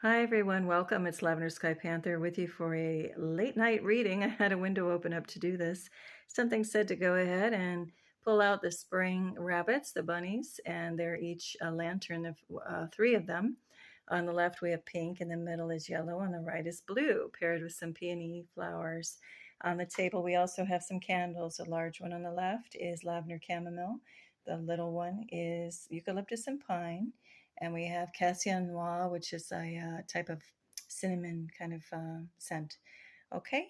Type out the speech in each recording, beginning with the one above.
Hi everyone, welcome. It's Lavender Sky Panther with you for a late night reading. I had a window open up to do this. Something said to go ahead and pull out the spring rabbits, the bunnies, and they're each a lantern of three of them. On the left we have pink, in the middle is yellow, on the right is blue, paired with some peony flowers. On the table we also have some candles. A large one on the left is lavender chamomile. The little one is eucalyptus and pine. And we have cassia noir, which is a type of cinnamon kind of scent. Okay.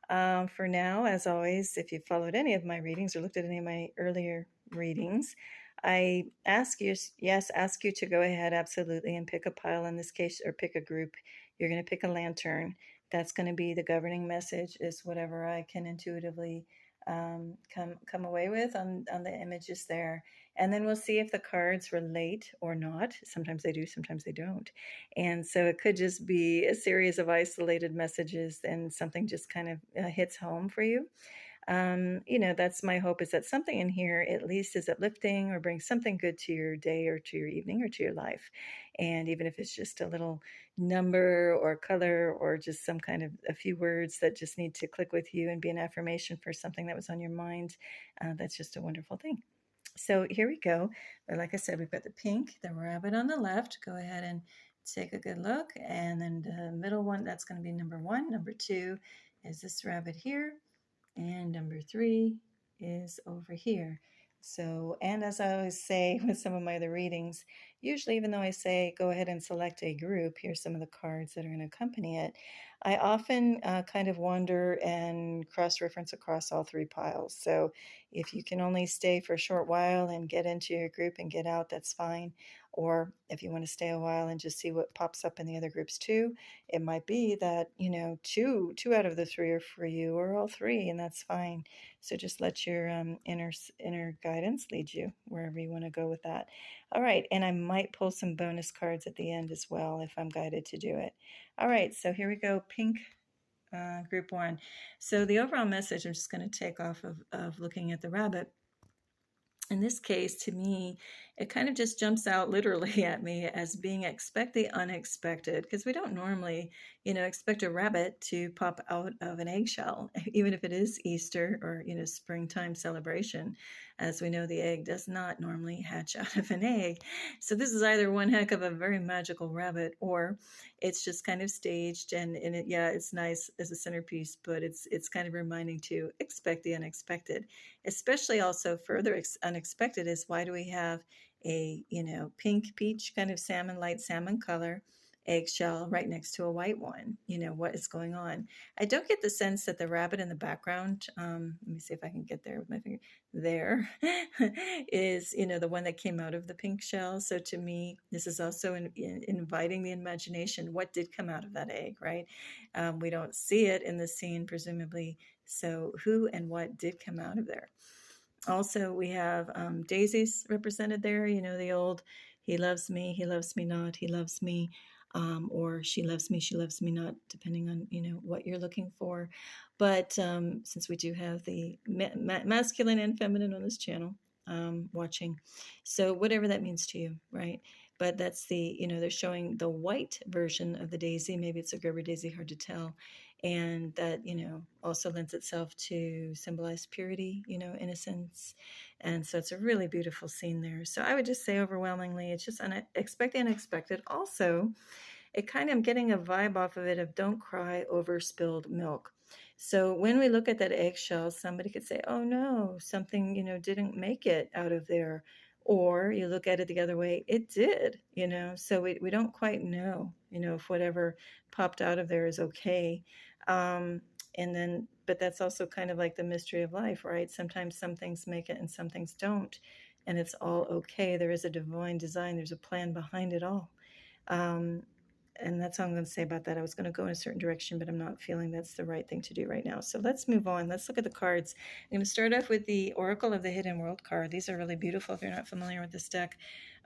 For now, as always, if you've followed any of my readings or looked at any of my earlier readings, I ask you to go ahead, absolutely, and pick a pile in this case, or pick a group. You're going to pick a lantern. That's going to be the governing message, is whatever I can intuitively come away with on the images there. And then we'll see if the cards relate or not. Sometimes they do, sometimes they don't. And so it could just be a series of isolated messages and something just kind of hits home for you. That's my hope, is that something in here at least is uplifting or brings something good to your day or to your evening or to your life. And even if it's just a little number or color or just some kind of a few words that just need to click with you and be an affirmation for something that was on your mind, that's just a wonderful thing. So here we go. But like I said, we've got the pink, the rabbit on the left. Go ahead and take a good look. And then the middle one, that's going to be number 1. Number 2 is this rabbit here. And number 3 is over here. So, and as I always say with some of my other readings, usually even though I say go ahead and select a group, here's some of the cards that are going to accompany it, I often kind of wander and cross-reference across all 3 piles. So if you can only stay for a short while and get into your group and get out, that's fine. Or if you want to stay a while and just see what pops up in the other groups too, it might be that, two out of the 3 are for you, or all 3, and that's fine. So just let your inner guidance lead you wherever you want to go with that. All right, and I might pull some bonus cards at the end as well if I'm guided to do it. All right, so here we go, pink. Group 1. So the overall message, I'm just going to take off of looking at the rabbit. In this case, to me, it kind of just jumps out literally at me as being expect the unexpected, because we don't normally, expect a rabbit to pop out of an eggshell, even if it is Easter or, springtime celebration. As we know, the egg does not normally hatch out of an egg. So this is either one heck of a very magical rabbit, or it's just kind of staged, and it's nice as a centerpiece, but it's kind of reminding to expect the unexpected. Especially also further unexpected is, why do we have a pink peach kind of light salmon color eggshell right next to a white one? What is going on? I don't get the sense that the rabbit in the background, let me see if I can get there with my finger, there is the one that came out of the pink shell. So to me, this is also inviting the imagination. What did come out of that egg, right? We don't see it in the scene, presumably. So who and what did come out of there? Also, we have daisies represented there. The old, he loves me not, he loves me, or she loves me not, depending on, what you're looking for. But since we do have the masculine and feminine on this channel watching, so whatever that means to you, right? But that's the, they're showing the white version of the daisy. Maybe it's a Gerber daisy, hard to tell. And that, also lends itself to symbolize purity, innocence. And so it's a really beautiful scene there. So I would just say overwhelmingly, it's just expect the unexpected. Also, it kind of, I'm getting a vibe off of it of don't cry over spilled milk. So when we look at that eggshell, somebody could say, oh no, something, didn't make it out of there. Or you look at it the other way, it did, so we don't quite know, if whatever popped out of there is okay. But that's also kind of like the mystery of life, right? Sometimes some things make it and some things don't, and it's all okay. There is a divine design. There's a plan behind it all. And that's all I'm going to say about that. I was going to go in a certain direction, but I'm not feeling that's the right thing to do right now. So let's move on. Let's look at the cards. I'm going to start off with the Oracle of the Hidden World card. These are really beautiful if you're not familiar with this deck.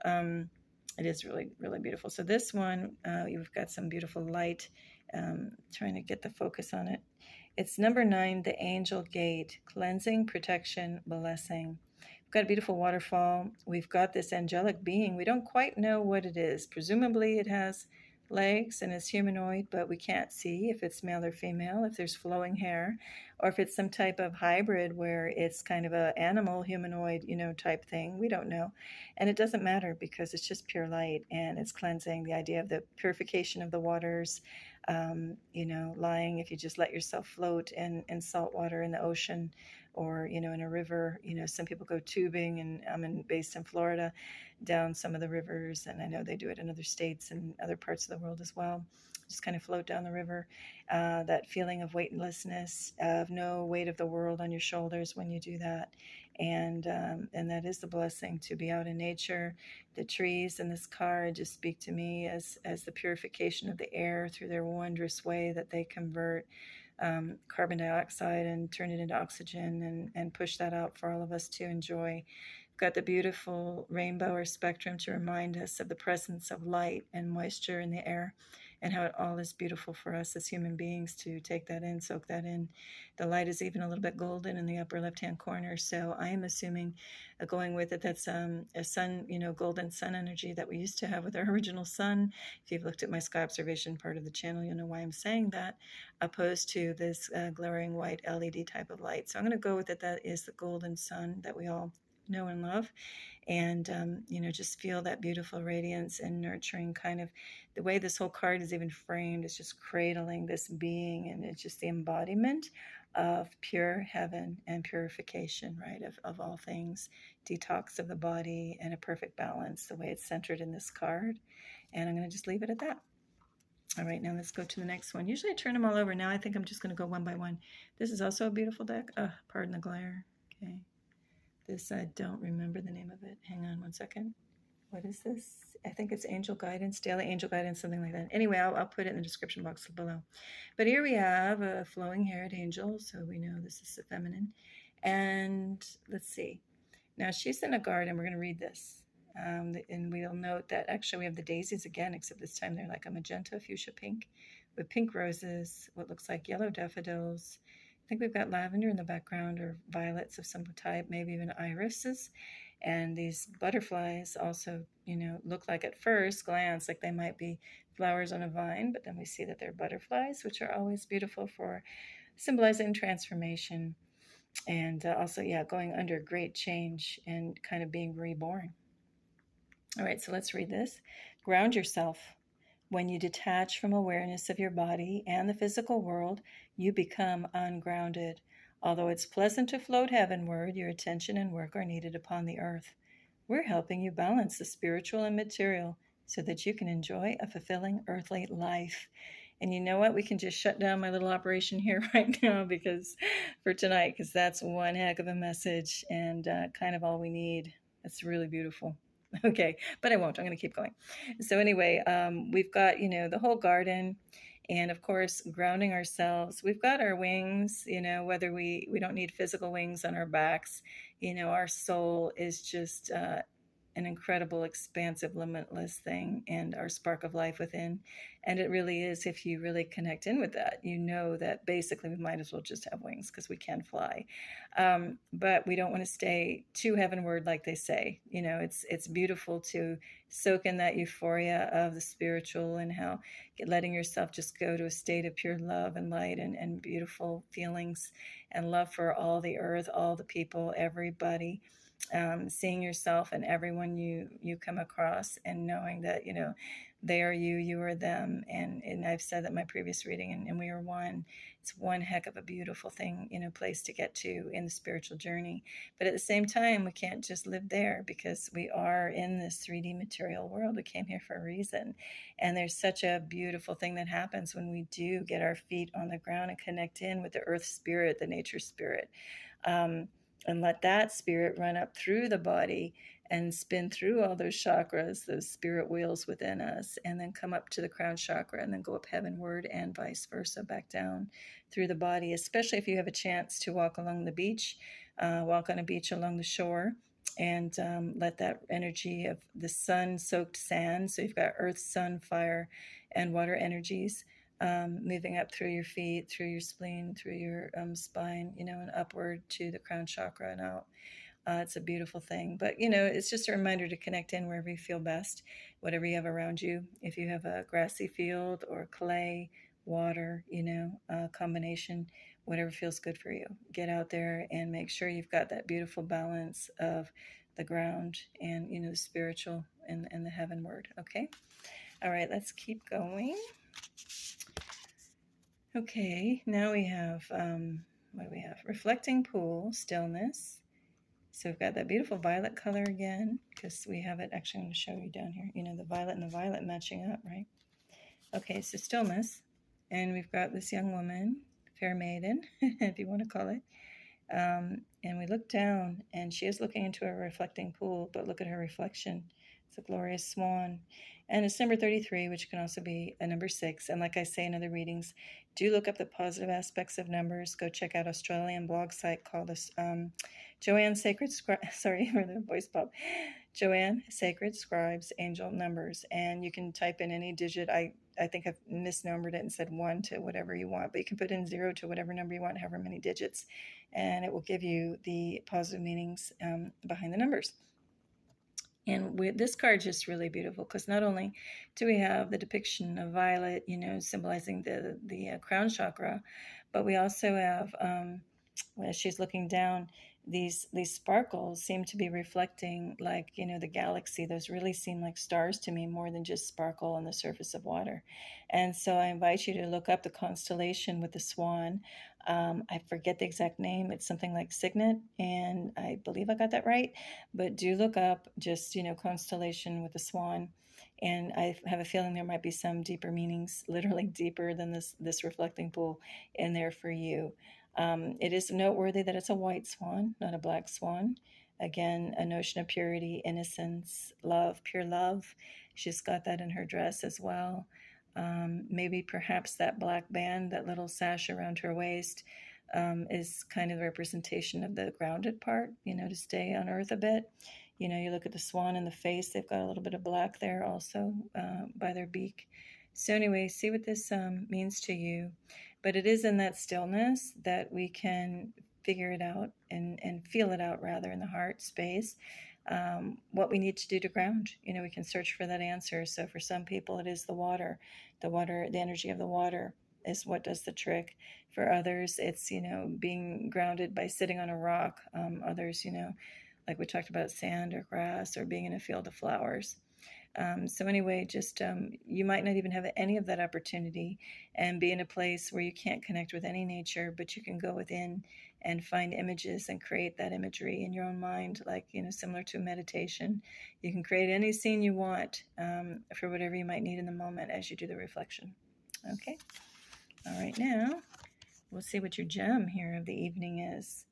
It is really, really beautiful. So this one, you've got some beautiful light. Trying to get the focus on it. It's number 9, the Angel Gate, cleansing, protection, blessing. We've got a beautiful waterfall. We've got this angelic being. We don't quite know what it is. Presumably it has legs and is humanoid, but we can't see if it's male or female, if there's flowing hair, or if it's some type of hybrid where it's kind of a animal humanoid, type thing. We don't know. And it doesn't matter because it's just pure light and it's cleansing. The idea of the purification of the waters, lying, if you just let yourself float in salt water in the ocean or, in a river. Some people go tubing, and based in Florida, down some of the rivers, and I know they do it in other states and other parts of the world as well. Just kind of float down the river. That feeling of weightlessness, of no weight of the world on your shoulders when you do that, and that is the blessing to be out in nature. The trees in this card just speak to me as the purification of the air through their wondrous way that they convert carbon dioxide and turn it into oxygen and push that out for all of us to enjoy. We've got the beautiful rainbow or spectrum to remind us of the presence of light and moisture in the air and how it all is beautiful for us as human beings to take that in, soak that in. The light is even a little bit golden in the upper left-hand corner, so I am assuming, going with it, that's a sun, golden sun energy that we used to have with our original sun. If you've looked at my sky observation part of the channel, you'll know why I'm saying that, opposed to this glaring white LED type of light. So I'm going to go with it. That is the golden sun that we all know and love. And just feel that beautiful radiance and nurturing, kind of the way this whole card is even framed is just cradling this being, and it's just the embodiment of pure heaven and purification, right, of all things, detox of the body, and a perfect balance, the way it's centered in this card. And I'm going to just leave it at that. All right, now let's go to the next one. Usually I turn them all over. Now I think I'm just going to go one by one. This is also a beautiful deck. Pardon the glare. Okay. This, I don't remember the name of it. Hang on one second. What is this? I think it's Angel Guidance, Daily Angel Guidance, something like that. Anyway, I'll put it in the description box below. But here we have a flowing-haired angel, so we know this is the feminine. And let's see. Now, she's in a garden. We're going to read this. And we'll note that actually we have the daisies again, except this time they're like a magenta fuchsia pink with pink roses, what looks like yellow daffodils. I think we've got lavender in the background, or violets of some type, maybe even irises. And these butterflies also, look like at first glance like they might be flowers on a vine, but then we see that they're butterflies, which are always beautiful for symbolizing transformation. And also, going under great change and kind of being reborn. All right, so let's read this. Ground yourself. When you detach from awareness of your body and the physical world, you become ungrounded. Although it's pleasant to float heavenward, your attention and work are needed upon the earth. We're helping you balance the spiritual and material so that you can enjoy a fulfilling earthly life. And you know what? We can just shut down my little operation here right now for tonight, because that's one heck of a message and kind of all we need. It's really beautiful. Okay, but I won't. I'm going to keep going. So anyway, we've got, the whole garden, and of course, grounding ourselves. We've got our wings, whether we don't need physical wings on our backs. Our soul is just an incredible, expansive, limitless thing, and our spark of life within. And it really is, if you really connect in with that, that basically we might as well just have wings, because we can fly. But we don't want to stay too heavenward, like they say. It's beautiful to soak in that euphoria of the spiritual, and how letting yourself just go to a state of pure love and light and beautiful feelings and love for all the earth, all the people, everybody. Seeing yourself and everyone you come across, and knowing that they are you, you are them, and I've said that in my previous reading, and we are one. It's one heck of a beautiful thing, place to get to in the spiritual journey. But at the same time, we can't just live there, because we are in this 3D material world. We came here for a reason, and there's such a beautiful thing that happens when we do get our feet on the ground and connect in with the earth spirit, the nature spirit. And let that spirit run up through the body and spin through all those chakras, those spirit wheels within us, and then come up to the crown chakra, and then go up heavenward, and vice versa, back down through the body. Especially if you have a chance to walk along the beach, walk on a beach along the shore, and let that energy of the sun-soaked sand, so you've got earth, sun, fire, and water energies, moving up through your feet, through your spleen, through your spine, and upward to the crown chakra and out. It's a beautiful thing. But, you know, it's just a reminder to connect in wherever you feel best, whatever you have around you. If you have a grassy field or clay, water, you know, a combination, whatever feels good for you. Get out there and make sure you've got that beautiful balance of the ground and, you know, the spiritual and the heavenward. Okay. All right, let's keep going. Okay, now we have, what do we have? Reflecting pool, stillness. So we've got that beautiful violet color again, because we have it, actually I'm going to show you down here, you know, the violet and the violet matching up, right? Okay, so stillness. And we've got this young woman, fair maiden, if you want to call it. And we look down, and she is looking into a reflecting pool, but look at her reflection. It's a glorious swan. And it's number 33, which can also be a number 6. And like I say in other readings, do look up the positive aspects of numbers. Go check out Australian blog site called Joanne Sacred sorry, for the voice pop. Joanne Sacred Scribes Angel Numbers. And you can type in any digit. I think I've misnumbered it and said 1 to whatever you want, but you can put in 0 to whatever number you want, however many digits, and it will give you the positive meanings behind the numbers. And this card is just really beautiful because not only do we have the depiction of violet, you know, symbolizing the crown chakra, but we also have, as she's looking down, these sparkles seem to be reflecting, like, you know, the galaxy. Those really seem like stars to me, more than just sparkle on the surface of water. And so I invite you to look up the constellation with the swan. I forget the exact name. It's something like Signet, and I believe I got that right. But do look up just, you know, constellation with the swan. And I have a feeling there might be some deeper meanings, literally deeper than this reflecting pool, in there for you. It is noteworthy that it's a white swan, not a black swan. Again, a notion of purity, innocence, love, pure love. She's got that in her dress as well. Maybe perhaps that black band, that little sash around her waist, is kind of a representation of the grounded part, you know, to stay on earth a bit. You know, you look at the swan in the face, they've got a little bit of black there also by their beak. So anyway, see what this means to you. But it is in that stillness that we can figure it out and feel it out, rather, in the heart space. What we need to do to ground. You know, we can search for that answer. So for some people, it is the water, the energy of the water is what does the trick. For others, it's, you know, being grounded by sitting on a rock. Others, you know, like we talked about, sand or grass, or being in a field of flowers. So anyway, just you might not even have any of that opportunity and be in a place where you can't connect with any nature, but you can go within and find images and create that imagery in your own mind, like, you know, similar to meditation. You can create any scene you want for whatever you might need in the moment as you do the reflection. Okay. All right, now we'll see what your gem here of the evening is.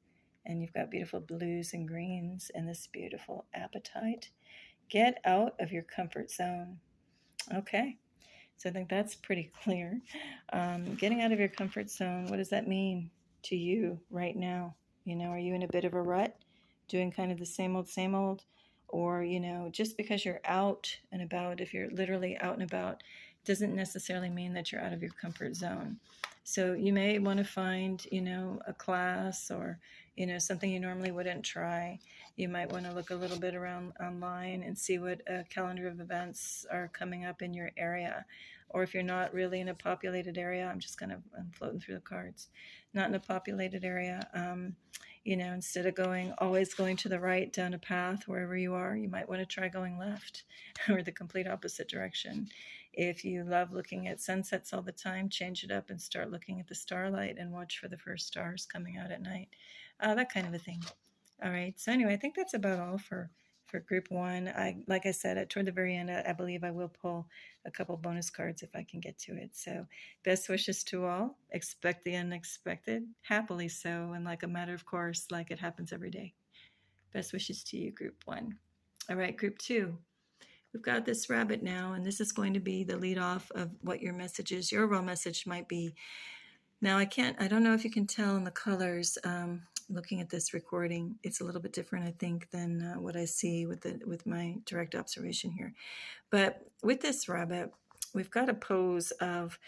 And you've got beautiful blues and greens and this beautiful appetite. Get out of your comfort zone. Okay, so I think that's pretty clear. Getting out of your comfort zone, what does that mean to you right now? You know, are you in a bit of a rut, doing kind of the same old? Or, you know, just because you're out and about, if you're literally out and about, doesn't necessarily mean that you're out of your comfort zone. So you may want to find, you know, a class or, you know, something you normally wouldn't try. You might want to look a little bit around online and see what calendar of events are coming up in your area. Or if you're not really in a populated area, I'm floating through the cards, not in a populated area, you know, instead of always going to the right down a path wherever you are, you might want to try going left or the complete opposite direction. If you love looking at sunsets all the time, change it up and start looking at the starlight and watch for the first stars coming out at night. That kind of a thing. All right. So anyway, I think that's about all for group one. Like I said, toward the very end, I believe I will pull a couple bonus cards if I can get to it. So best wishes to all. Expect the unexpected, happily so, and like a matter of course, like it happens every day. Best wishes to you, group one. All right, group two. We've got this rabbit now, and this is going to be the lead off of what your message is. Your overall message might be. Now, I don't know if you can tell in the colors, looking at this recording, it's a little bit different, I think, than what I see with my direct observation here. But with this rabbit, we've got a pose of,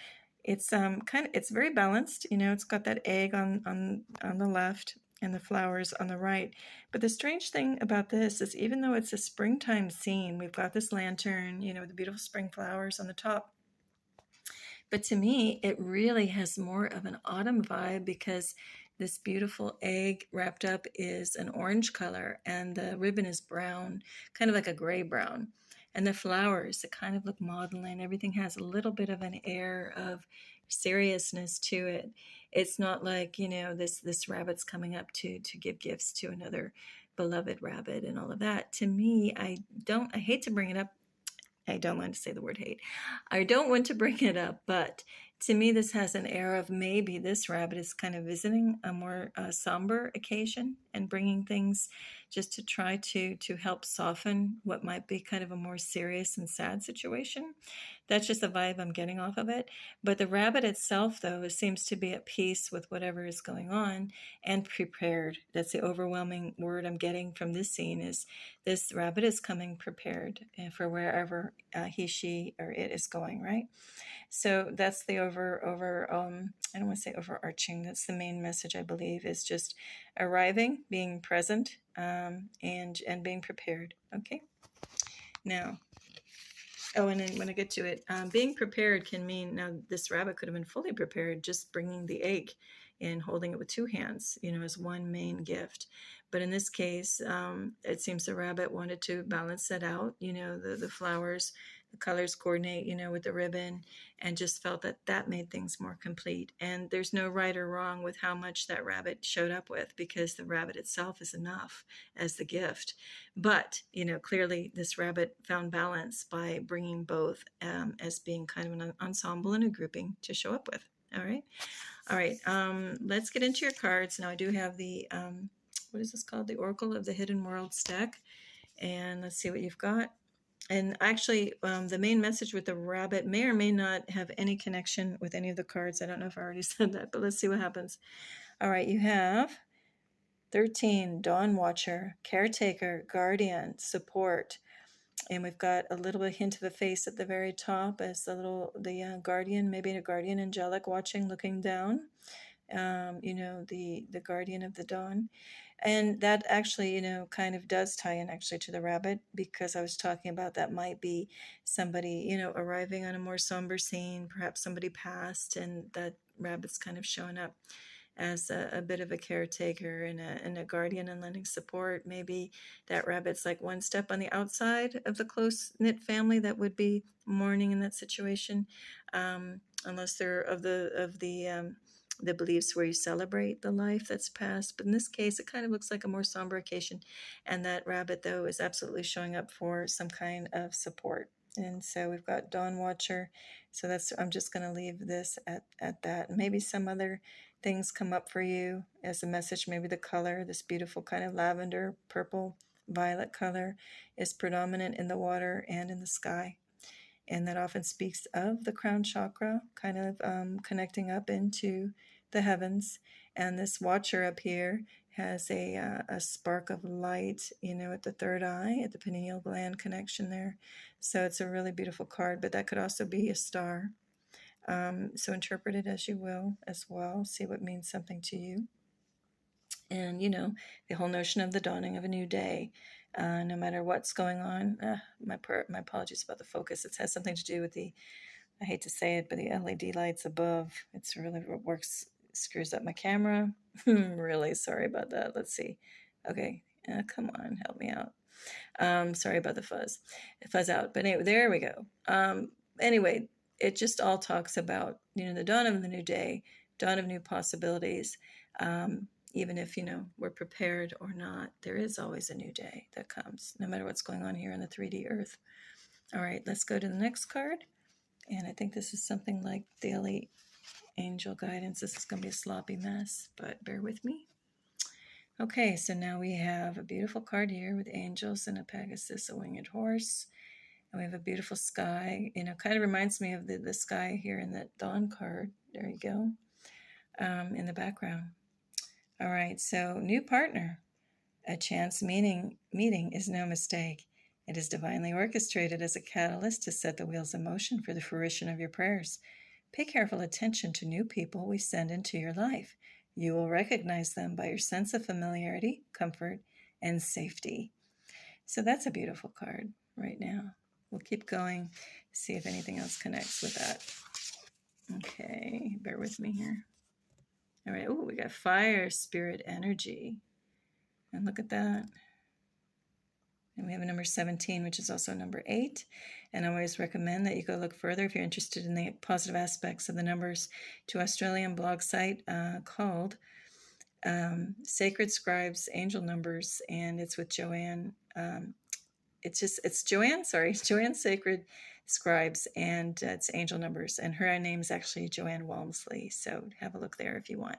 it's it's very balanced. You know, it's got that egg on the left, and the flowers on the right. But the strange thing about this is even though it's a springtime scene, we've got this lantern, with the beautiful spring flowers on the top. But to me, it really has more of an autumn vibe because this beautiful egg wrapped up is an orange color and the ribbon is brown, kind of like a gray brown. And the flowers, it kind of look maudlin. Everything has a little bit of an air of seriousness to it. It's not like, this rabbit's coming up to give gifts to another beloved rabbit and all of that. To me, I hate to bring it up. I don't want to say the word hate. I don't want to bring it up, but to me, this has an air of maybe this rabbit is kind of visiting a more somber occasion and bringing things just to try to help soften what might be kind of a more serious and sad situation. That's just the vibe I'm getting off of it. But the rabbit itself, though, seems to be at peace with whatever is going on and prepared. That's the overwhelming word I'm getting from this scene is this rabbit is coming prepared for wherever he, she, or it is going, right? So that's the I don't want to say overarching, that's the main message, I believe, is just arriving, being present, and being prepared. Okay. Now, and then when I get to it, being prepared can mean, now this rabbit could have been fully prepared, just bringing the egg and holding it with two hands, as one main gift. But in this case, it seems the rabbit wanted to balance that out, the flowers, the colors coordinate, with the ribbon, and just felt that made things more complete. And there's no right or wrong with how much that rabbit showed up with, because the rabbit itself is enough as the gift. But, clearly this rabbit found balance by bringing both as being kind of an ensemble and a grouping to show up with. All right. Let's get into your cards. Now I do have the, what is this called? The Oracle of the Hidden Worlds deck. And let's see what you've got. And actually, the main message with the rabbit may or may not have any connection with any of the cards. I don't know if I already said that, but let's see what happens. All right, you have 13, Dawn Watcher, Caretaker, Guardian, Support. And we've got a little bit hint of a face at the very top as the guardian, maybe a guardian angelic watching, looking down. The guardian of the dawn. And that actually, kind of does tie in actually to the rabbit, because I was talking about that might be somebody, arriving on a more somber scene, perhaps somebody passed, and that rabbit's kind of showing up as a bit of a caretaker and a guardian and lending support. Maybe that rabbit's like one step on the outside of the close-knit family that would be mourning in that situation, unless they're of the beliefs where you celebrate the life that's passed. But in this case, it kind of looks like a more somber occasion. And that rabbit, though, is absolutely showing up for some kind of support. And so we've got Dawn Watcher. So I'm just going to leave this at that. Maybe some other things come up for you as a message. Maybe the color, this beautiful kind of lavender, purple, violet color is predominant in the water and in the sky. And that often speaks of the crown chakra, kind of connecting up into the heavens. And this watcher up here has a spark of light, at the third eye, at the pineal gland connection there. So it's a really beautiful card, but that could also be a star. So interpret it as you will as well. See what means something to you. And, the whole notion of the dawning of a new day. No matter what's going on, my apologies about the focus. It has something to do with I hate to say it, but the LED lights above. It's really what screws up my camera. Really sorry about that. Let's see. Okay, come on, help me out. Sorry about the fuzz out. But anyway, there we go. Anyway, it just all talks about, the dawn of the new day, dawn of new possibilities. Even if, we're prepared or not, there is always a new day that comes, no matter what's going on here on the 3D Earth. All right, let's go to the next card. And I think this is something like daily angel guidance. This is going to be a sloppy mess, but bear with me. Okay, so now we have a beautiful card here with angels and a Pegasus, a winged horse. And we have a beautiful sky. Kind of reminds me of the sky here in that dawn card. There you go, in the background. All right, so new partner. A chance meeting is no mistake. It is divinely orchestrated as a catalyst to set the wheels in motion for the fruition of your prayers. Pay careful attention to new people we send into your life. You will recognize them by your sense of familiarity, comfort, and safety. So that's a beautiful card right now. We'll keep going, see if anything else connects with that. Okay, bear with me here. All right, oh, we got fire, spirit, energy. And look at that. And we have a number 17, which is also number 8. And I always recommend that you go look further if you're interested in the positive aspects of the numbers to Australian blog site called Sacred Scribes Angel Numbers, and it's with Joanne. It's Joanne, sorry, Joanne Sacred Scribes, and it's Angel Numbers. And her name is actually Joanne Walmsley. So have a look there if you want.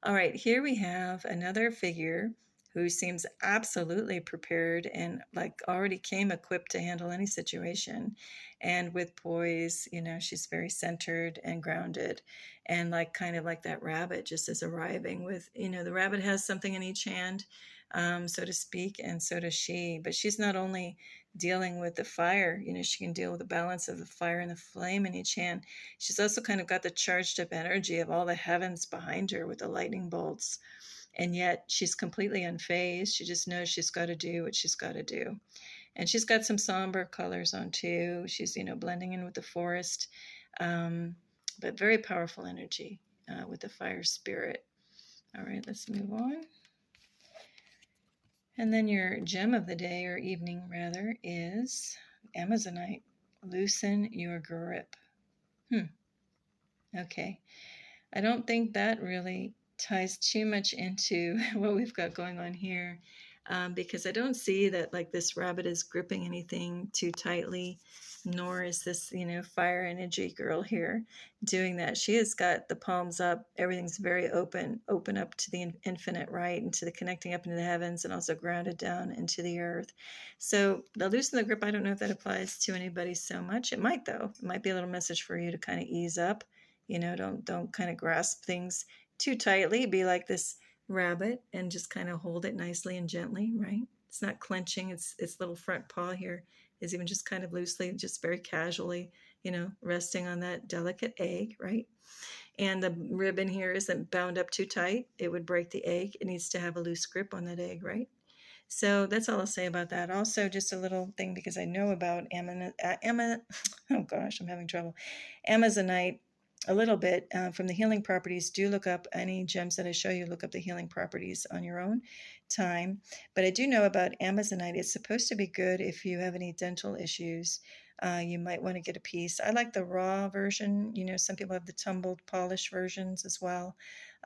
All right, here we have another figure who seems absolutely prepared and like already came equipped to handle any situation. And with poise, you know, she's very centered and grounded, and like kind of like that rabbit just is arriving with, you know, the rabbit has something in each hand, so to speak, and so does she. But she's not only dealing with the fire, you know, she can deal with the balance of the fire and the flame in each hand. She's also kind of got the charged up energy of all the heavens behind her with the lightning bolts. And yet she's completely unfazed. She just knows she's got to do what she's got to do. And she's got some somber colors on too. She's, you know, blending in with the forest, but very powerful energy with the fire spirit. All right, let's move on. And then your gem of the day, or evening rather, is Amazonite. Loosen your grip. Okay. I don't think that really ties too much into what we've got going on here, because I don't see that like this rabbit is gripping anything too tightly, nor is this, you know, fire energy girl here doing that. She has got the palms up. Everything's very open up to the infinite, right, and to the connecting up into the heavens, and also grounded down into the earth. So the loosen the grip, I don't know if that applies to anybody so much. It might, though. It might be a little message for you to kind of ease up. You know, don't kind of grasp things too tightly. Be like this rabbit and just kind of hold it nicely and gently, right? It's not clenching. Its little front paw here is even just kind of loosely, just very casually, you know, resting on that delicate egg, right? And the ribbon here isn't bound up too tight. It would break the egg. It needs to have a loose grip on that egg, right? So that's all I'll say about that. Also, just a little thing, because I know about oh gosh, I'm having trouble. Amazonite a little bit from the healing properties. Do look up any gems that I show you. Look up the healing properties on your own time. But I do know about Amazonite. It's supposed to be good if you have any dental issues. You might want to get a piece. I like the raw version. You know, some people have the tumbled, polished versions as well.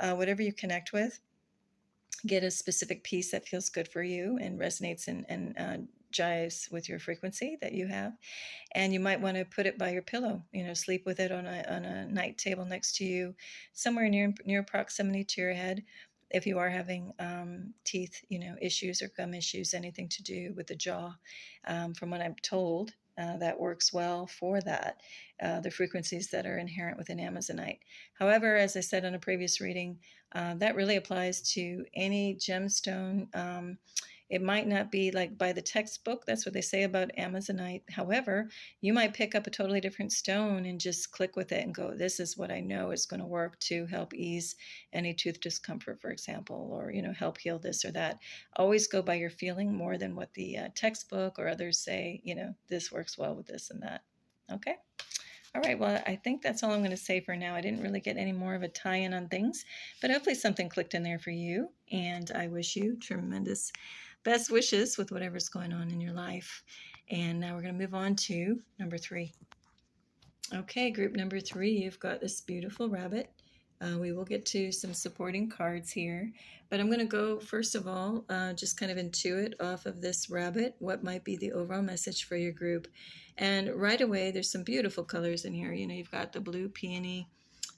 Whatever you connect with, get a specific piece that feels good for you and resonates and jives with your frequency that you have. And you might want to put it by your pillow, you know, sleep with it on a night table next to you, somewhere near proximity to your head. If you are having teeth, you know, issues or gum issues, anything to do with the jaw, from what I'm told, that works well for that, the frequencies that are inherent within Amazonite. However, as I said in a previous reading, that really applies to any gemstone. It might not be like by the textbook. That's what they say about Amazonite. However, you might pick up a totally different stone and just click with it and go, this is what I know is going to work to help ease any tooth discomfort, for example, or, you know, help heal this or that. Always go by your feeling more than what the textbook or others say, you know, this works well with this and that. Okay. All right, well, I think that's all I'm going to say for now. I didn't really get any more of a tie-in on things, but hopefully something clicked in there for you, and I wish you tremendous best wishes with whatever's going on in your life. And now we're going to move on to number 3. Okay, group number 3, you've got this beautiful rabbit. We will get to some supporting cards here, but I'm going to go, first of all, just kind of intuit off of this rabbit what might be the overall message for your group. And right away, there's some beautiful colors in here. You know, you've got the blue peony,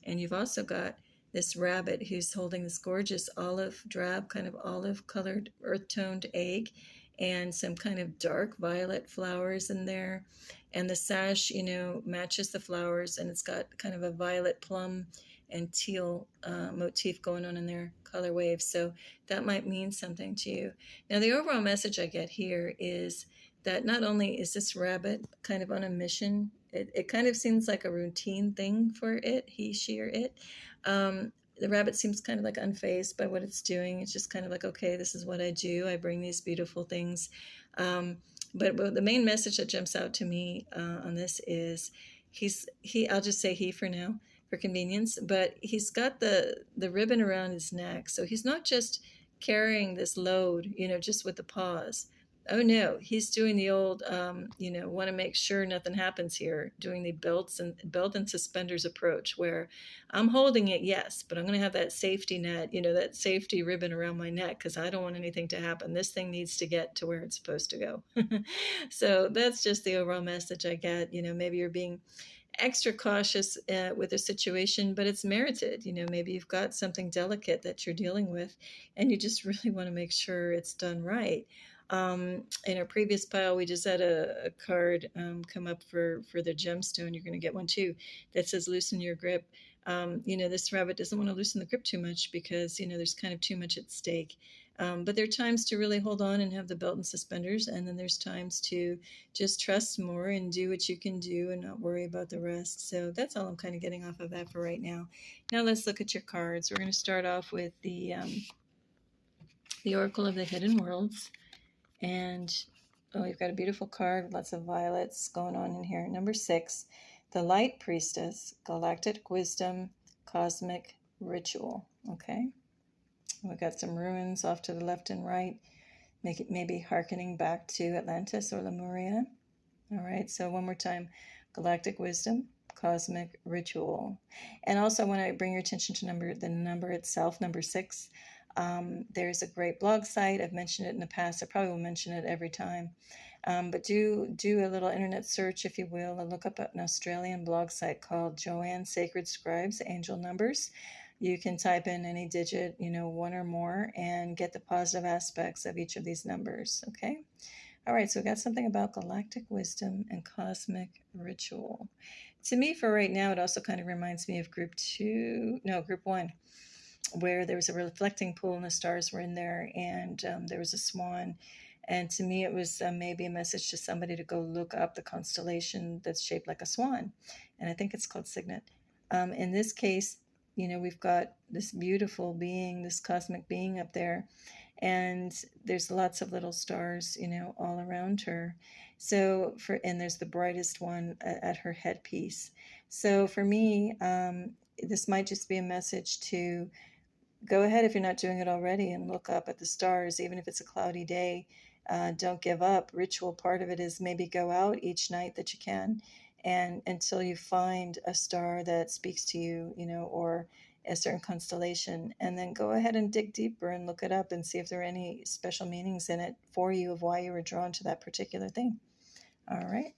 and you've also got this rabbit who's holding this gorgeous olive drab, kind of olive colored earth-toned egg, and some kind of dark violet flowers in there. And the sash, you know, matches the flowers, and it's got kind of a violet plum and teal motif going on in their color waves. So that might mean something to you. Now, the overall message I get here is that not only is this rabbit kind of on a mission, it kind of seems like a routine thing for it, he, she, or it. the rabbit seems kind of like unfazed by what it's doing. It's just kind of like, okay, this is what I do. I bring these beautiful things. Um, but the main message that jumps out to me on this is I'll just say he for now for convenience, but he's got the ribbon around his neck. So he's not just carrying this load, just with the paws. Oh no, he's doing the old, want to make sure nothing happens here, doing the belt and suspenders approach, where I'm holding it, yes, but I'm going to have that safety net, that safety ribbon around my neck because I don't want anything to happen. This thing needs to get to where it's supposed to go. So that's just the overall message I get. Maybe you're being extra cautious with a situation, but it's merited. Maybe you've got something delicate that you're dealing with, and you just really want to make sure it's done right. In our previous pile, we just had a card come up for the gemstone. You're going to get one too that says loosen your grip. This rabbit doesn't want to loosen the grip too much because, there's kind of too much at stake. But there are times to really hold on and have the belt and suspenders, and then there's times to just trust more and do what you can do and not worry about the rest. So that's all I'm kind of getting off of that for right now. Now let's look at your cards. We're going to start off with the Oracle of the Hidden Worlds. And you've got a beautiful card, lots of violets going on in here. Number 6, the Light Priestess, Galactic Wisdom, Cosmic Ritual. Okay. We've got some ruins off to the left and right, maybe hearkening back to Atlantis or Lemuria. All right, so one more time, Galactic Wisdom, Cosmic Ritual. And also I want to bring your attention to the number itself, number 6. There's a great blog site. I've mentioned it in the past. I probably will mention it every time. But do a little internet search, if you will, and look up an Australian blog site called Joanne Sacred Scribes Angel Numbers. You can type in any digit, 1 or more, and get the positive aspects of each of these numbers, okay? All right, so we got something about galactic wisdom and cosmic ritual. To me, for right now, it also kind of reminds me of group 1, where there was a reflecting pool and the stars were in there, and there was a swan. And to me, it was maybe a message to somebody to go look up the constellation that's shaped like a swan. And I think it's called Signet. In this case, we've got this beautiful being, this cosmic being up there, and there's lots of little stars, all around her. So and there's the brightest one at her headpiece. So for me, this might just be a message to go ahead, if you're not doing it already, and look up at the stars, even if it's a cloudy day. Don't give up. Ritual part of it is maybe go out each night that you can, and until you find a star that speaks to you, or a certain constellation, and then go ahead and dig deeper and look it up and see if there are any special meanings in it for you of why you were drawn to that particular thing. All right,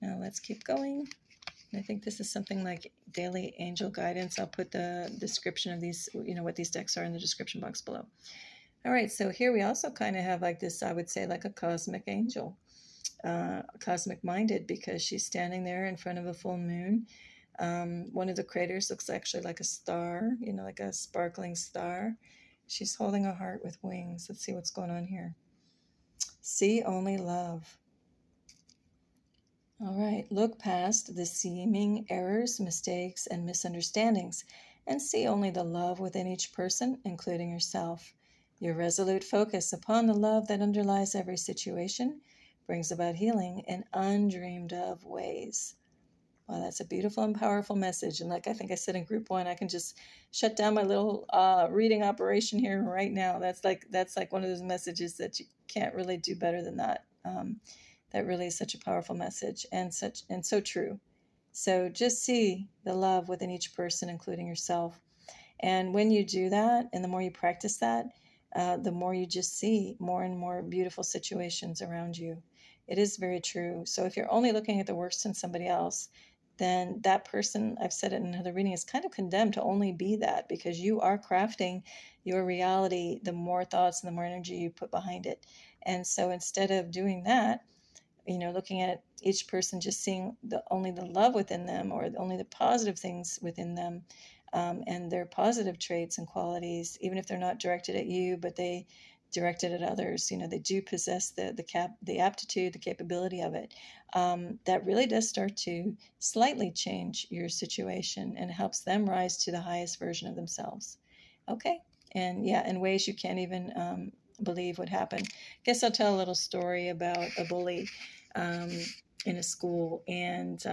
now let's keep going. I think this is something like daily angel guidance. I'll put the description of these, what these decks are, in the description box below. All right, so here we also kind of have like this, I would say, like a cosmic angel, cosmic minded, because she's standing there in front of a full moon. One of the craters looks actually like a star, like a sparkling star. She's holding a heart with wings. Let's see what's going on here. See only love. All right, look past the seeming errors, mistakes, and misunderstandings, and see only the love within each person, including yourself. Your resolute focus upon the love that underlies every situation brings about healing in undreamed of ways. Well, that's a beautiful and powerful message. And like I think I said in group 1, I can just shut down my little reading operation here right now. That's like one of those messages that you can't really do better than that. That really is such a powerful message and so true. So just see the love within each person, including yourself. And when you do that, and the more you practice that, the more you just see more and more beautiful situations around you. It is very true. So if you're only looking at the worst in somebody else, then that person, I've said it in another reading, is kind of condemned to only be that, because you are crafting your reality, the more thoughts and the more energy you put behind it. And so instead of doing that, looking at each person, just seeing only the love within them, or only the positive things within them, and their positive traits and qualities, even if they're not directed at you, but they directed at others, they do possess the aptitude, the capability of it. That really does start to slightly change your situation and helps them rise to the highest version of themselves. Okay, and yeah, in ways you can't even believe would happen. Guess I'll tell a little story about a bully um, in a school, and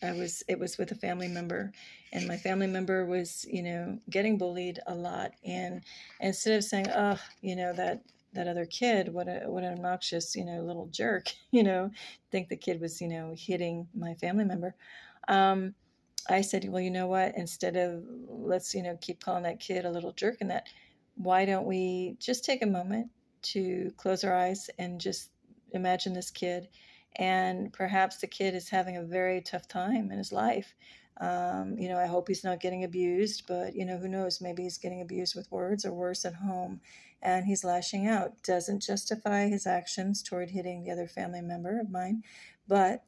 it was with a family member, and my family member was getting bullied a lot, and instead of saying, oh, that other kid, what an obnoxious little jerk, think the kid was hitting my family member. I said, well, you know what? Instead of let's keep calling that kid a little jerk and that, why don't we just take a moment to close our eyes and just imagine this kid, and perhaps the kid is having a very tough time in his life. I hope he's not getting abused, but who knows? Maybe he's getting abused with words or worse at home, and he's lashing out. Doesn't justify his actions toward hitting the other family member of mine, but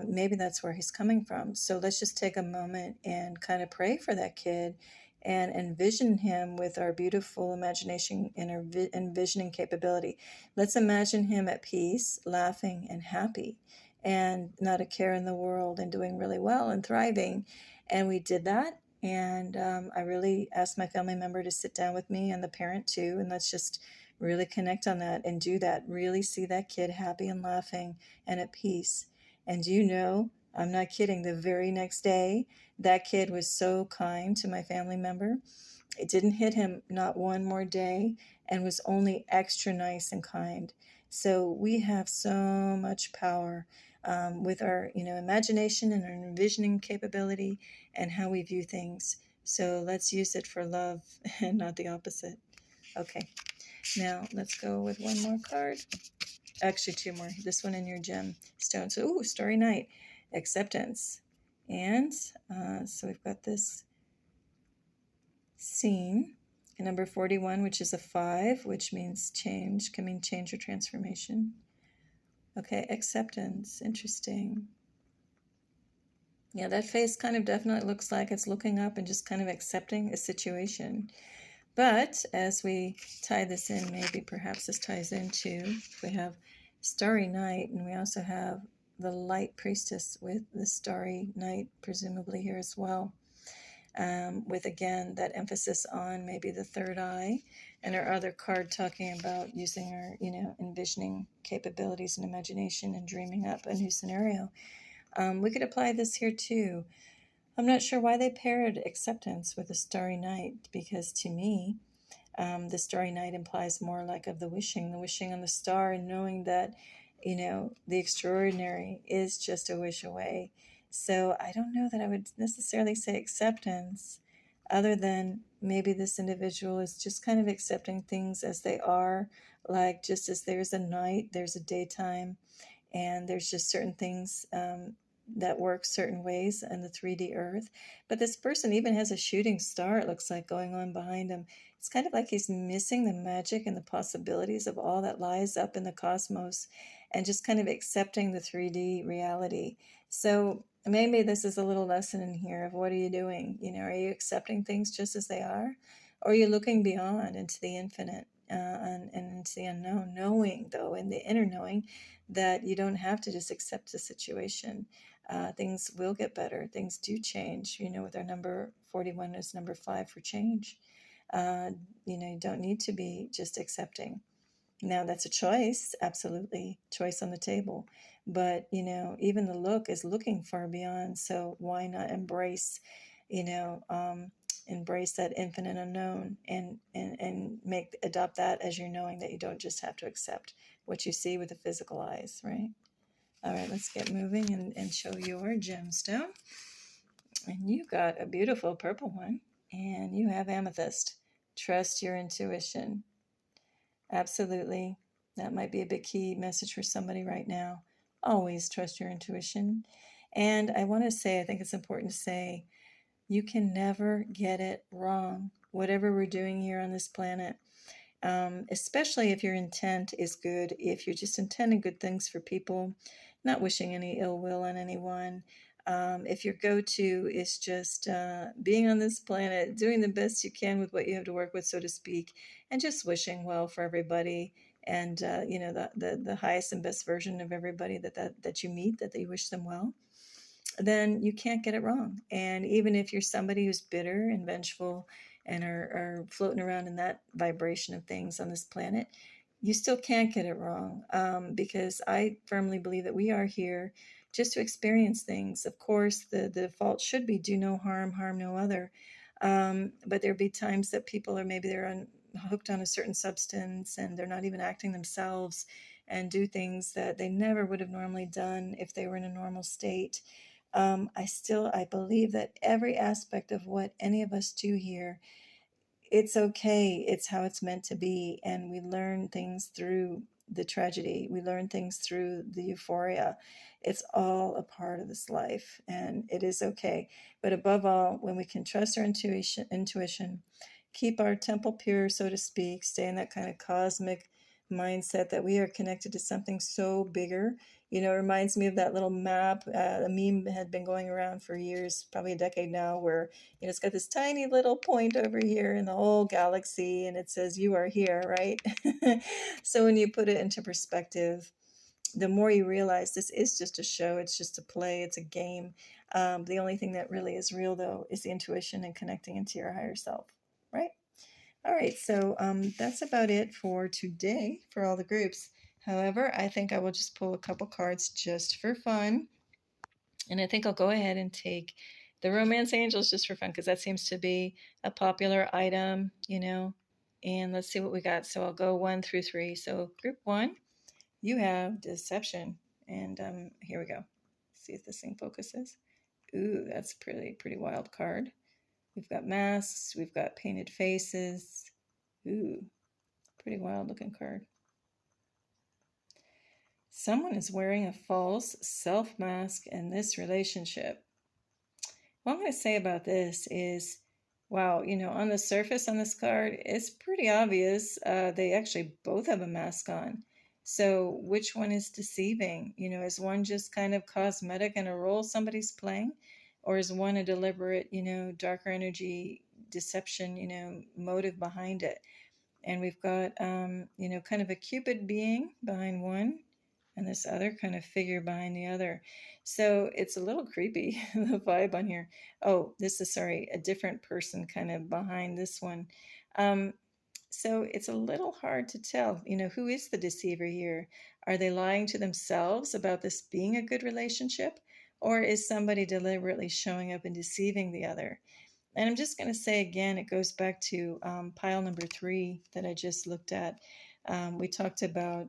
maybe that's where he's coming from. So let's just take a moment and kind of pray for that kid and envision him with our beautiful imagination and our envisioning capability. Let's imagine him at peace, laughing and happy, and not a care in the world, and doing really well and thriving. And we did that. And I really asked my family member to sit down with me, and the parent too, and let's just really connect on that and do that. Really see that kid happy and laughing and at peace. And I'm not kidding, the very next day, that kid was so kind to my family member. It didn't hit him not one more day, and was only extra nice and kind. So we have so much power with our imagination and our envisioning capability and how we view things. So let's use it for love and not the opposite. Okay, now let's go with one more card. Actually, two more. This one in your gem stone. So, Starry Night, acceptance. And so we've got this scene, number 41, which is a 5, which means change, can mean change or transformation. Okay, acceptance. Interesting. Yeah, that face kind of definitely looks like it's looking up and just kind of accepting a situation. But as we tie this in, maybe perhaps this ties into, we have Starry Night, and we also have the Light Priestess with the Starry Night, presumably here as well, with, again, that emphasis on maybe the third eye, and our other card talking about using our, envisioning capabilities and imagination and dreaming up a new scenario. We could apply this here too. I'm not sure why they paired acceptance with a starry night, because to me, the starry night implies more like of the wishing on the star, and knowing that, the extraordinary is just a wish away. So I don't know that I would necessarily say acceptance, other than maybe this individual is just kind of accepting things as they are, like just as there's a night, there's a daytime, and there's just certain things that work certain ways in the 3D earth. But this person even has a shooting star, it looks like, going on behind him. It's kind of like he's missing the magic and the possibilities of all that lies up in the cosmos, and just kind of accepting the 3D reality. So maybe this is a little lesson in here of, what are you doing? Are you accepting things just as they are? Or are you looking beyond into the infinite and into the unknown, knowing, though, in the inner knowing, that you don't have to just accept the situation. Things will get better. Things do change. With our number 41 is number 5 for change. You don't need to be just accepting. Now, that's a choice, absolutely, choice on the table. But, even the look is looking far beyond. So why not embrace, embrace that infinite unknown, and adopt that as your knowing, that you don't just have to accept what you see with the physical eyes, right? All right, let's get moving and show your gemstone. And you got a beautiful purple one, and you have amethyst. Trust your intuition. Absolutely. That might be a big key message for somebody right now. Always trust your intuition. And I want to say, I think it's important to say, you can never get it wrong, whatever we're doing here on this planet. Especially if your intent is good, if you're just intending good things for people, not wishing any ill will on anyone, If your go-to is just being on this planet, doing the best you can with what you have to work with, so to speak, and just wishing well for everybody, and the highest and best version of everybody that you meet, that you wish them well, then you can't get it wrong. And even if you're somebody who's bitter and vengeful and are floating around in that vibration of things on this planet, you still can't get it wrong, because I firmly believe that we are here just to experience things. Of course, the default should be do no harm, harm no other. But there'll be times that people are maybe hooked on a certain substance and they're not even acting themselves and do things that they never would have normally done if they were in a normal state. I believe that every aspect of what any of us do here, it's okay. It's how it's meant to be. And we learn things through the tragedy. We learn things through the euphoria. It's all a part of this life, and it is okay. But above all, when we can trust our intuition, keep our temple pure, so to speak, stay in that kind of cosmic mindset that we are connected to something so bigger. It reminds me of that little map. A meme had been going around for years, probably a decade now, where it's got this tiny little point over here in the whole galaxy, and it says you are here, right? So when you put it into perspective, the more you realize this is just a show, it's just a play, it's a game. The only thing that really is real, though, is the intuition and connecting into your higher self, right? All right, so that's about it for today for all the groups. However, I think I will just pull a couple cards just for fun. And I think I'll go ahead and take the Romance Angels just for fun, because that seems to be a popular item, And let's see what we got. So I'll go 1 through 3. So group 1, you have Deception. And here we go. See if this thing focuses. Ooh, that's a pretty wild card. We've got masks. We've got painted faces. Ooh, pretty wild looking card. Someone is wearing a false self mask in this relationship. What I'm going to say about this is, wow, on the surface on this card, it's pretty obvious. They actually both have a mask on. So which one is deceiving? Is one just kind of cosmetic and a role somebody's playing? Or is one a deliberate, darker energy deception, motive behind it? And we've got, kind of a Cupid being behind one and this other kind of figure behind the other. So it's a little creepy, the vibe on here. Oh, this is, sorry, a different person kind of behind this one. So it's a little hard to tell, who is the deceiver here? Are they lying to themselves about this being a good relationship? Or is somebody deliberately showing up and deceiving the other? And I'm just going to say again, it goes back to pile number 3 that I just looked at. We talked about,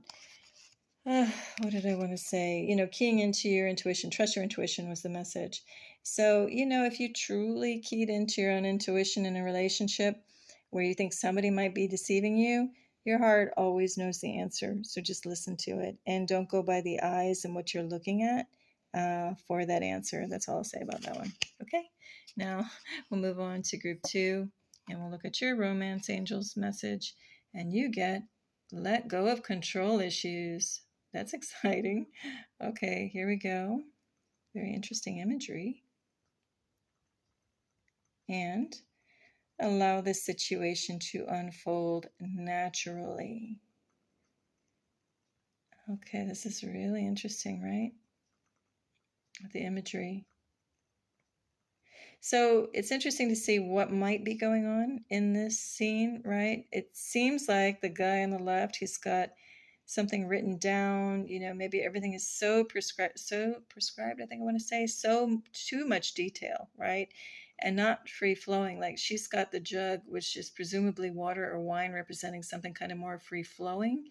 what did I want to say? Keying into your intuition, trust your intuition was the message. So, if you truly keyed into your own intuition in a relationship where you think somebody might be deceiving you, your heart always knows the answer. So just listen to it and don't go by the eyes and what you're looking at for that answer. That's all I'll say about that one. Okay, now we'll move on to group 2 and we'll look at your Romance Angels message, and you get let go of control issues. That's exciting. Okay, here we go. Very interesting imagery. And allow the situation to unfold naturally. Okay, this is really interesting, right? The imagery. So it's interesting to see what might be going on in this scene, right? It seems like the guy on the left, he's got something written down, maybe everything is so prescribed, I think I want to say, so too much detail, right? And not free flowing. Like she's got the jug, which is presumably water or wine, representing something kind of more free flowing.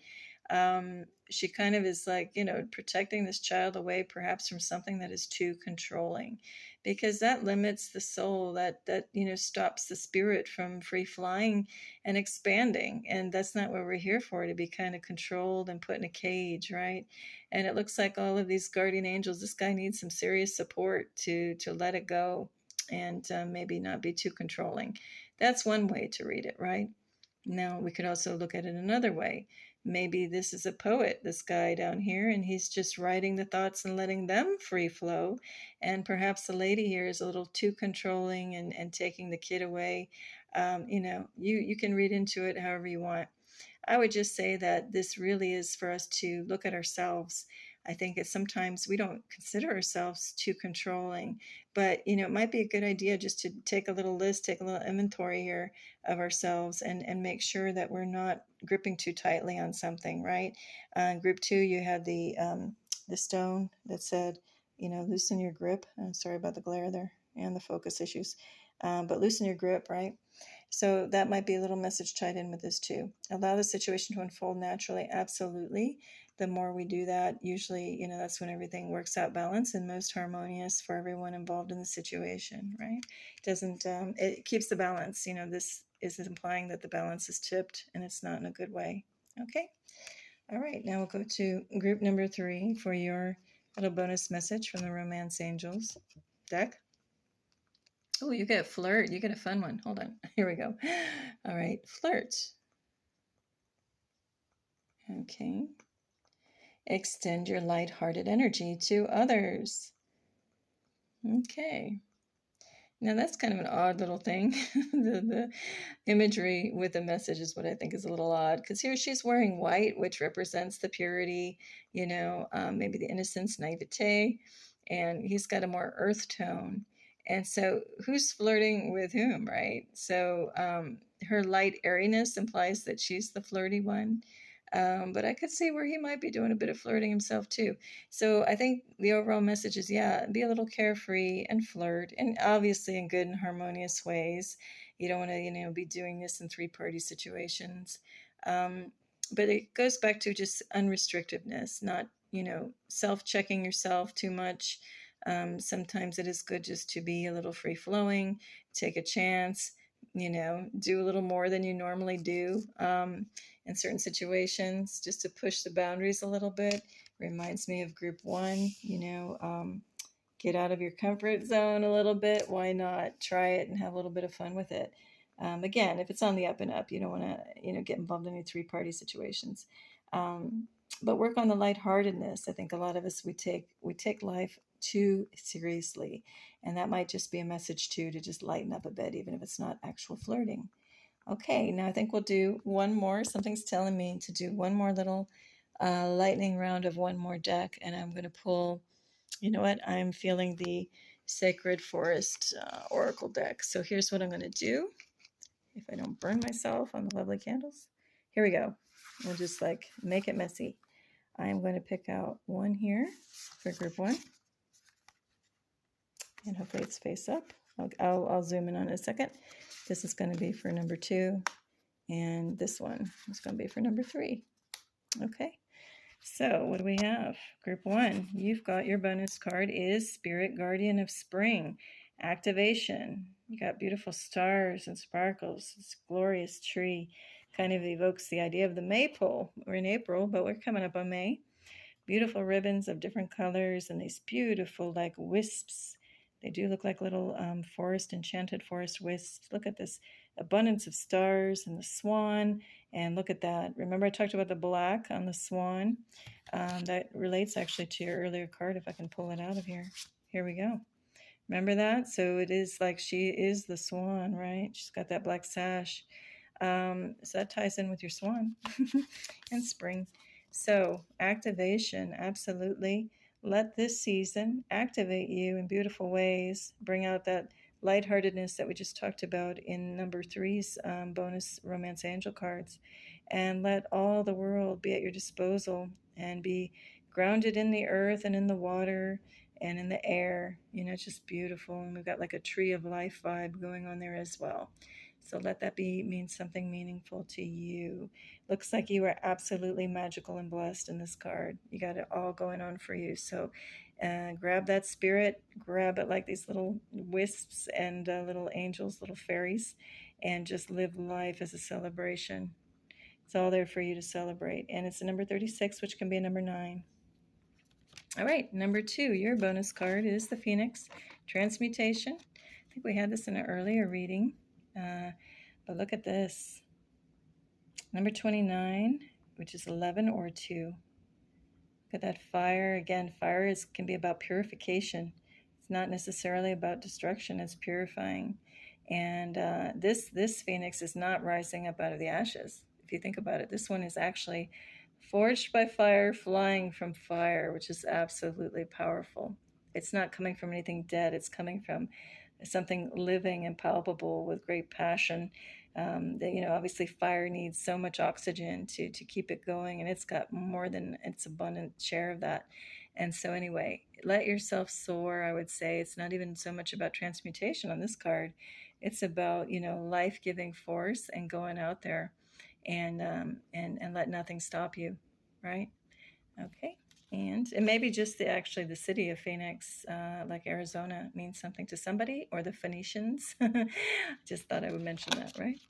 She kind of is like, protecting this child away perhaps from something that is too controlling, because that limits the soul, that stops the spirit from free flying and expanding. And that's not what we're here for, to be kind of controlled and put in a cage, right? And it looks like all of these guardian angels, this guy needs some serious support to let it go and maybe not be too controlling. That's one way to read it, right? Now, we could also look at it another way. Maybe this is a poet, this guy down here, and he's just writing the thoughts and letting them free flow. And perhaps the lady here is a little too controlling and taking the kid away. You can read into it however you want. I would just say that this really is for us to look at ourselves. I think that sometimes we don't consider ourselves too controlling, but it might be a good idea just to take a little list, take a little inventory here of ourselves, and make sure that we're not gripping too tightly on something, right? Group 2, you had the stone that said, loosen your grip. I'm sorry about the glare there and the focus issues, but loosen your grip, right? So that might be a little message tied in with this too. Allow the situation to unfold naturally. Absolutely. The more we do that, usually, that's when everything works out balanced and most harmonious for everyone involved in the situation, right? It keeps the balance. This is implying that the balance is tipped and it's not in a good way. Okay. All right. Now we'll go to group number 3 for your little bonus message from the Romance Angels deck. Oh, you get flirt. You get a fun one. Hold on. Here we go. All right. Flirt. Okay. Extend your lighthearted energy to others. Okay. Now that's kind of an odd little thing. the imagery with the message is what I think is a little odd, because here she's wearing white, which represents the purity, maybe the innocence, naivete, and he's got a more earth tone. And so who's flirting with whom, right? So her light airiness implies that she's the flirty one. But I could see where he might be doing a bit of flirting himself too. So I think the overall message is, be a little carefree and flirt, and obviously in good and harmonious ways. You don't want to, be doing this in 3-party situations. But it goes back to just unrestrictiveness, not, self-checking yourself too much. Sometimes it is good just to be a little free-flowing, take a chance, do a little more than you normally do in certain situations, just to push the boundaries a little bit. Reminds me of group 1, get out of your comfort zone a little bit. Why not try it and have a little bit of fun with it? Again, if it's on the up and up, you don't want to, get involved in any 3-party situations. But work on the lightheartedness. I think a lot of us, we take life too seriously, and that might just be a message too, to just lighten up a bit, even if it's not actual flirting. Okay, now I think we'll do one more. Something's telling me to do one more little lightning round of one more deck, and I'm going to pull, I'm feeling the Sacred Forest Oracle deck. So here's what I'm going to do, if I don't burn myself on the lovely candles. Here we go. We'll just make it messy. I'm going to pick out one here for group 1. And hopefully it's face up. I'll zoom in on it in a second. This is going to be for number 2. And this one is going to be for number 3. Okay. So what do we have? Group 1, you've got your bonus card is Spirit Guardian of Spring. Activation. You got beautiful stars and sparkles. This glorious tree kind of evokes the idea of the maypole. We're in April, but we're coming up on May. Beautiful ribbons of different colors and these beautiful wisps. They do look like little enchanted forest wisps. Look at this abundance of stars and the swan. And look at that. Remember I talked about the black on the swan? That relates actually to your earlier card, if I can pull it out of here. Here we go. Remember that? So it is like she is the swan, right? She's got that black sash. So that ties in with your swan and spring. So activation, absolutely. Let this season activate you in beautiful ways. Bring out that lightheartedness that we just talked about in number 3's bonus Romance Angel cards. And let all the world be at your disposal and be grounded in the earth and in the water and in the air. It's just beautiful. And we've got like a tree of life vibe going on there as well. So let that mean something meaningful to you. Looks like you are absolutely magical and blessed in this card. You got it all going on for you. So grab that spirit, grab it like these little wisps and little angels, little fairies, and just live life as a celebration. It's all there for you to celebrate. And it's a number 36, which can be a number 9. All right, number 2, your bonus card is the Phoenix Transmutation. I think we had this in an earlier reading. But look at this. Number 29, which is 11 or 2. Look at that fire. Again, fire can be about purification. It's not necessarily about destruction, it's purifying. And this phoenix is not rising up out of the ashes. If you think about it, this one is actually forged by fire, flying from fire, which is absolutely powerful. It's not coming from anything dead, it's coming from something living and palpable with great passion. Obviously fire needs so much oxygen to keep it going, and it's got more than its abundant share of that. And so anyway, let yourself soar. I would say it's not even so much about transmutation on this card. It's about, life-giving force and going out there and let nothing stop you, right? Okay. And maybe just the city of Phoenix, like Arizona, means something to somebody, or the Phoenicians. Just thought I would mention that, right?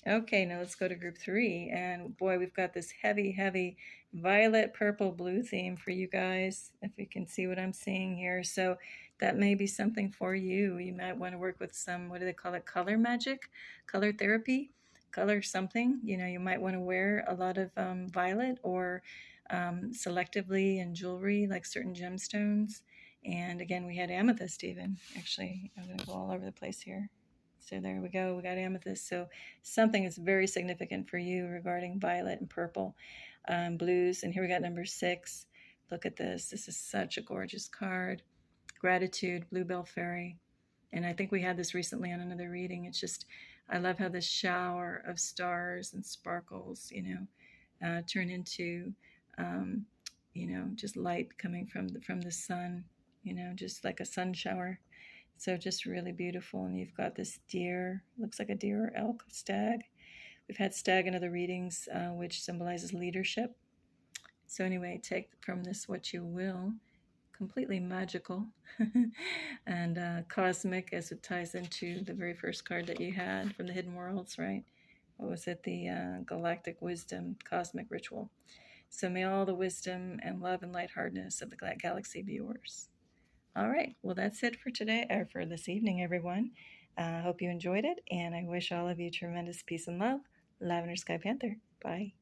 Okay, now let's go to group 3. And boy, we've got this heavy, heavy violet, purple, blue theme for you guys, if you can see what I'm seeing here. So that may be something for you. You might want to work with some, what do they call it? Color magic, color therapy, color something. You might want to wear a lot of violet, or selectively in jewelry, like certain gemstones. And again, we had amethyst even. Actually, I'm going to go all over the place here. So there we go. We got amethyst. So something is very significant for you regarding violet and purple, blues. And here we got number 6. Look at this. This is such a gorgeous card. Gratitude, Bluebell Fairy. And I think we had this recently on another reading. It's just, I love how this shower of stars and sparkles, turn into just light coming from the sun, just like a sun shower. So just really beautiful. And you've got this deer, looks like a deer or elk, stag. We've had stag in other readings, which symbolizes leadership. So anyway, take from this what you will. Completely magical and cosmic, as it ties into the very first card that you had from the Hidden Worlds, right? What was it? The Galactic Wisdom Cosmic Ritual. So may all the wisdom and love and lightheartedness of the galaxy be yours. All right. Well, that's it for today, or for this evening, everyone. I hope you enjoyed it, and I wish all of you tremendous peace and love. Lavender Sky Panther. Bye.